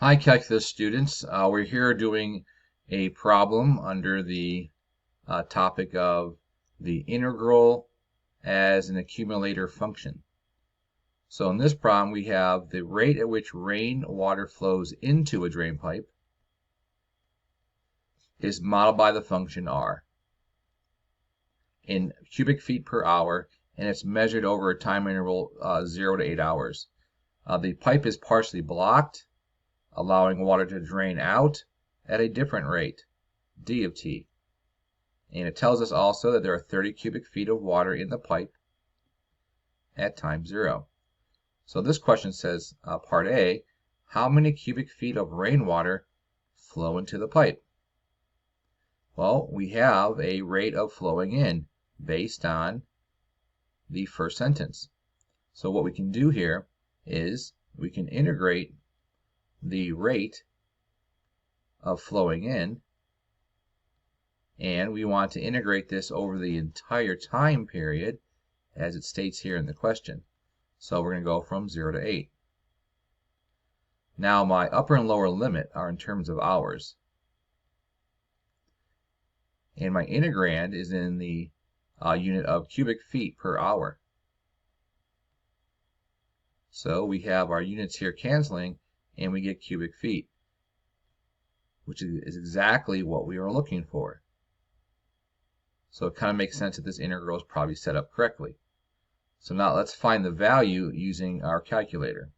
Hi, calculus students. We're here doing a problem under the topic of the integral as an accumulator function. So in this problem, we have the rate at which rainwater flows into a drain pipe is modeled by the function r in cubic feet per hour, and it's measured over a time interval 0 to 8 hours. The pipe is partially blocked, allowing water to drain out at a different rate, d of t. And it tells us also that there are 30 cubic feet of water in the pipe at time 0. So this question says, part A, how many cubic feet of rainwater flow into the pipe? Well, we have a rate of flowing in based on the first sentence. So what we can do here is we can integrate the rate of flowing in, and we want to integrate this over the entire time period as it states here in the question. So we're going to go from 0 to 8. Now my upper and lower limit are in terms of hours, and my integrand is in the unit of cubic feet per hour. So we have our units here canceling, and we get cubic feet, which is exactly what we were looking for. So it kind of makes sense that this integral is probably set up correctly. So now let's find the value using our calculator.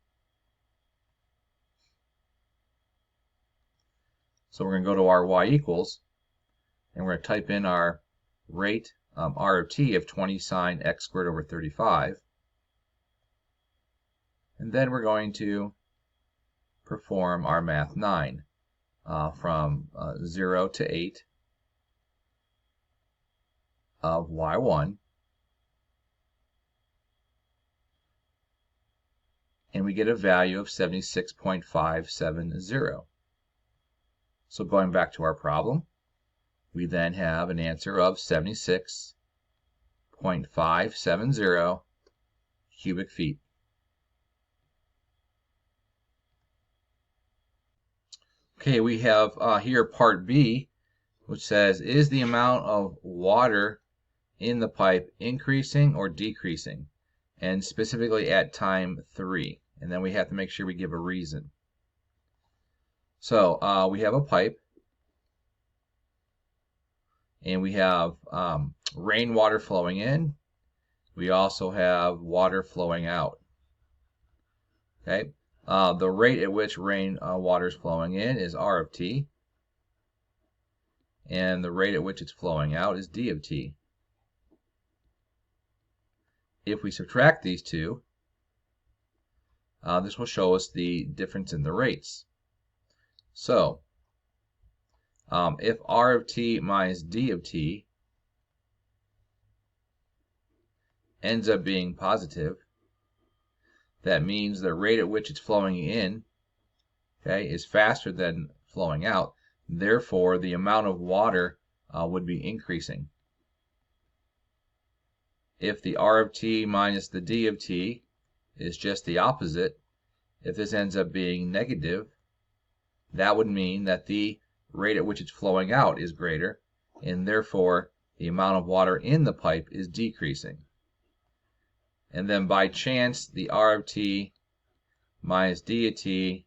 So we're going to go to our y equals, and we're going to type in our rate, r of t, of 20 sine x squared over 35. And then we're going to perform our math 9 from 0 to 8 of y1. And we get a value of 76.570. So going back to our problem, we then have an answer of 76.570 cubic feet. Okay, we have here part B, which says, is the amount of water in the pipe increasing or decreasing? And specifically at time 3. And then we have to make sure we give a reason. So we have a pipe, and we have rainwater flowing in. We also have water flowing out. Okay, the rate at which rain water is flowing in is r of t, and the rate at which it's flowing out is d of t. If we subtract these two, this will show us the difference in the rates. So if r of t minus d of t ends up being positive, that means the rate at which it's flowing in, okay, is faster than flowing out. Therefore, the amount of water would be increasing. If the r of t minus the d of t is just the opposite, if this ends up being negative, that would mean that the rate at which it's flowing out is greater, and therefore the amount of water in the pipe is decreasing. And then by chance, the r of t minus d of t,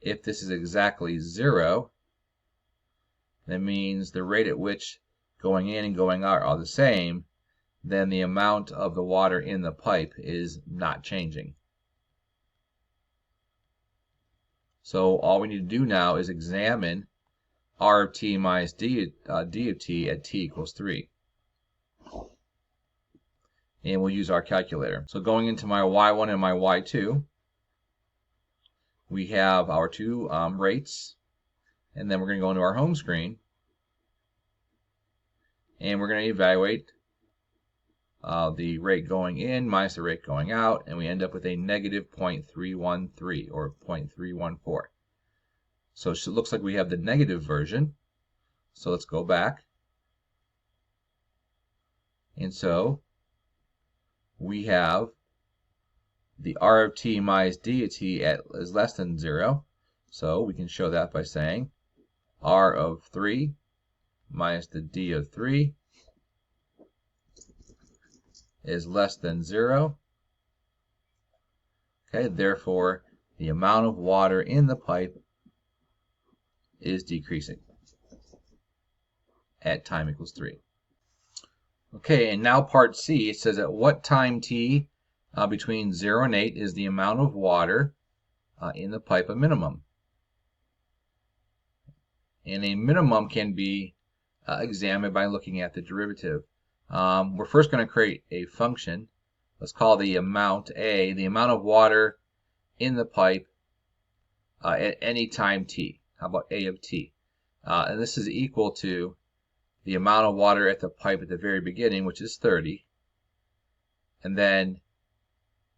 if this is exactly 0, that means the rate at which going in and going out are the same, then the amount of the water in the pipe is not changing. So all we need to do now is examine r of t minus d of t at t equals 3. And we'll use our calculator. So going into my y1 and my y2, we have our two rates, and then we're going to go into our home screen, and we're going to evaluate the rate going in minus the rate going out, and we end up with a negative 0.313 or 0.314. So it looks like we have the negative version. So let's go back. And so we have the r of t minus d of t is less than 0. So we can show that by saying R of 3 minus the D of 3 is less than 0. Okay, therefore the amount of water in the pipe is decreasing at time equals 3. Okay, and now part C, it says at what time t between 0 and 8 is the amount of water in the pipe a minimum? And a minimum can be examined by looking at the derivative. We're first going to create a function. Let's call the amount A, the amount of water in the pipe at any time t. How about A of t? And this is equal to the amount of water at the pipe at the very beginning, which is 30. And then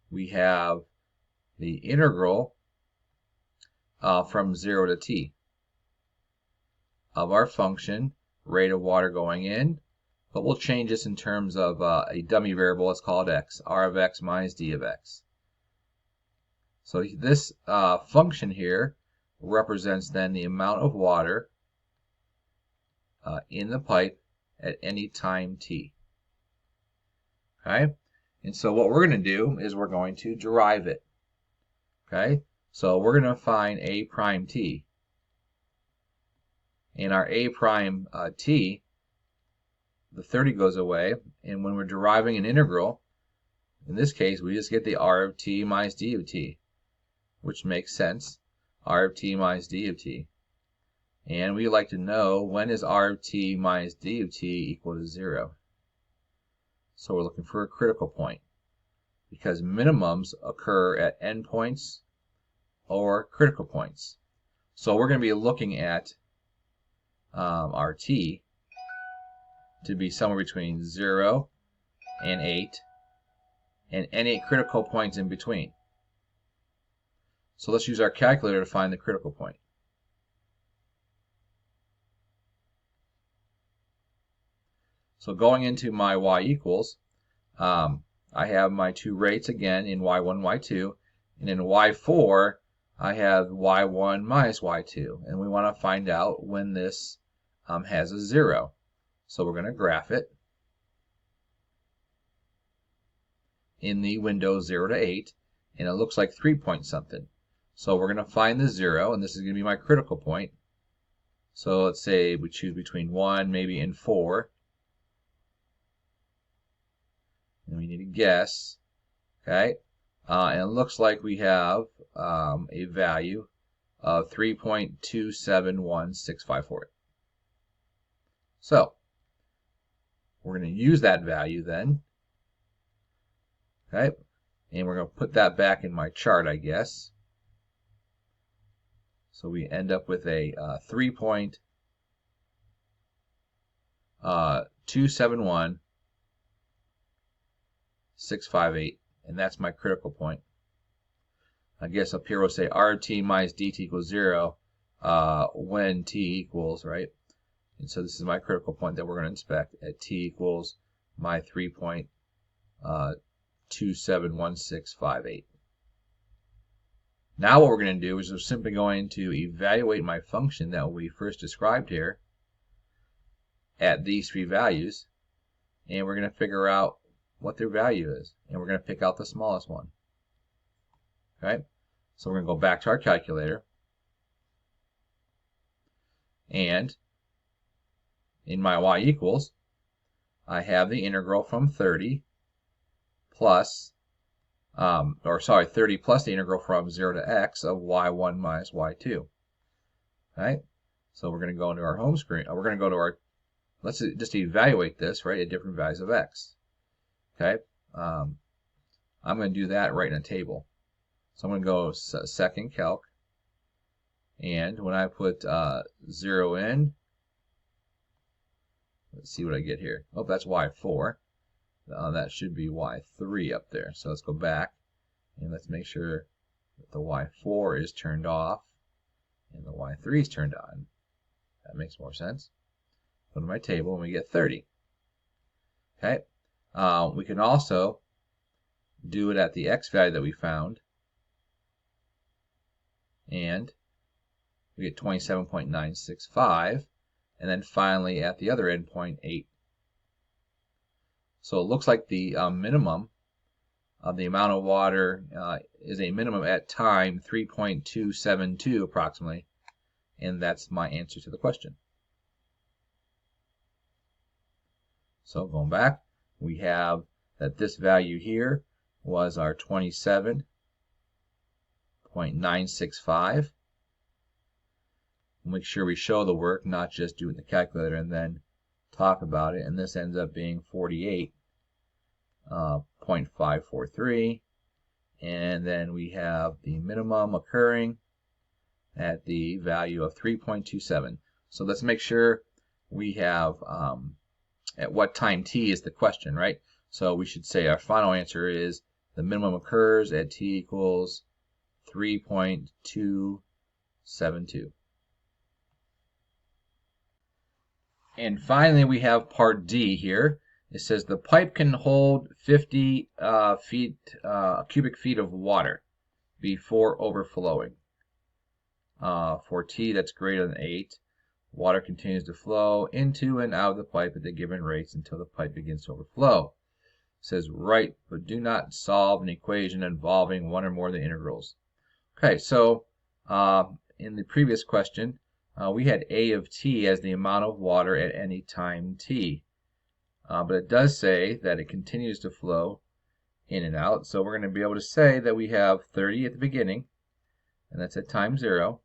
we have the integral from 0 to t of our function, rate of water going in, but we'll change this in terms of a dummy variable. Let's call it x, r of x minus d of x. So this function here represents then the amount of water in the pipe at any time t. Okay, and so what we're going to do is we're going to derive it. Okay, so we're going to find a prime t. And our a prime t, the 30 goes away, and when we're deriving an integral, in this case we just get the r of t minus d of t, which makes sense, r of t minus d of t. And we like to know, when is r of t minus d of t equal to 0? So we're looking for a critical point, because minimums occur at endpoints or critical points. So we're going to be looking at our t to be somewhere between 0 and 8, and any critical points in between. So let's use our calculator to find the critical point. So going into my y equals, I have my two rates again in y1, y2, and in y4 I have y1 minus y2, and we want to find out when this has a 0. So we're going to graph it in the window 0 to 8, and it looks like 3 point something. So we're going to find the 0, and this is going to be my critical point. So let's say we choose between 1 maybe and 4, and we need to guess. Okay, and it looks like we have a value of 3.271654. So we're going to use that value then. Okay, and we're going to put that back in my chart, I guess. So we end up with a 3.271658, and that's my critical point. I guess up here we'll say RT minus DT equals 0 when T equals, right? And so this is my critical point that we're going to inspect at T equals my 3.271658. Now what we're going to do is we're simply going to evaluate my function that we first described here at these three values, and we're going to figure out what their value is, and we're going to pick out the smallest one. Okay, so we're going to go back to our calculator, and in my y equals, I have the integral from 30 plus 30 plus the integral from 0 to x of y1 minus y2. Right? So we're going to go into our home screen. We're going to go to our, let's just evaluate this, right, at different values of x. Okay? I'm going to do that right in a table. So I'm going to go second calc, and when I put 0 in, let's see what I get here. Oh, that's y4. That should be y3 up there. So let's go back and let's make sure that the y4 is turned off and the y3 is turned on. That makes more sense. Go to my table and we get 30. Okay. We can also do it at the x value that we found, and we get 27.965, and then finally at the other endpoint 8. So it looks like the minimum of the amount of water is a minimum at time 3.272 approximately, and that's my answer to the question. So going back, we have that this value here was our 27.965. Make sure we show the work, not just do it in the calculator and then talk about it. And this ends up being 48.543. And then we have the minimum occurring at the value of 3.27. So let's make sure we have at what time t is the question, right? So we should say our final answer is the minimum occurs at t equals 3.272. And finally, we have part D here. It says the pipe can hold 50 cubic feet of water before overflowing. For T that's greater than 8, water continues to flow into and out of the pipe at the given rates until the pipe begins to overflow. It says write, but do not solve an equation involving one or more of the integrals. Okay, so in the previous question, we had A of t as the amount of water at any time t. But it does say that it continues to flow in and out. So we're going to be able to say that we have 30 at the beginning, and that's at time 0.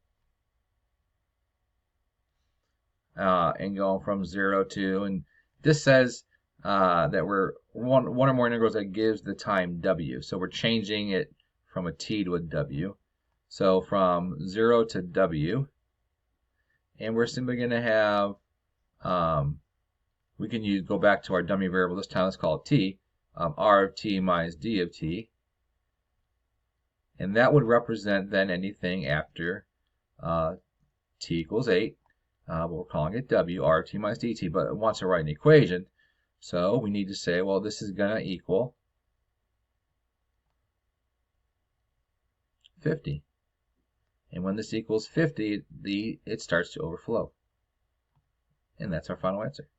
And going from 0 to, and this says that we're one or more integrals that gives the time w. So we're changing it from a t to a w. So from 0 to w. And we're simply going to have, we can go back to our dummy variable. This time let's call it t, r of t minus d of t. And that would represent then anything after t equals 8. But we're calling it w, r of t minus dt. But it wants to write an equation. So we need to say, well, this is going to equal 50. And when this equals 50, it starts to overflow. And that's our final answer.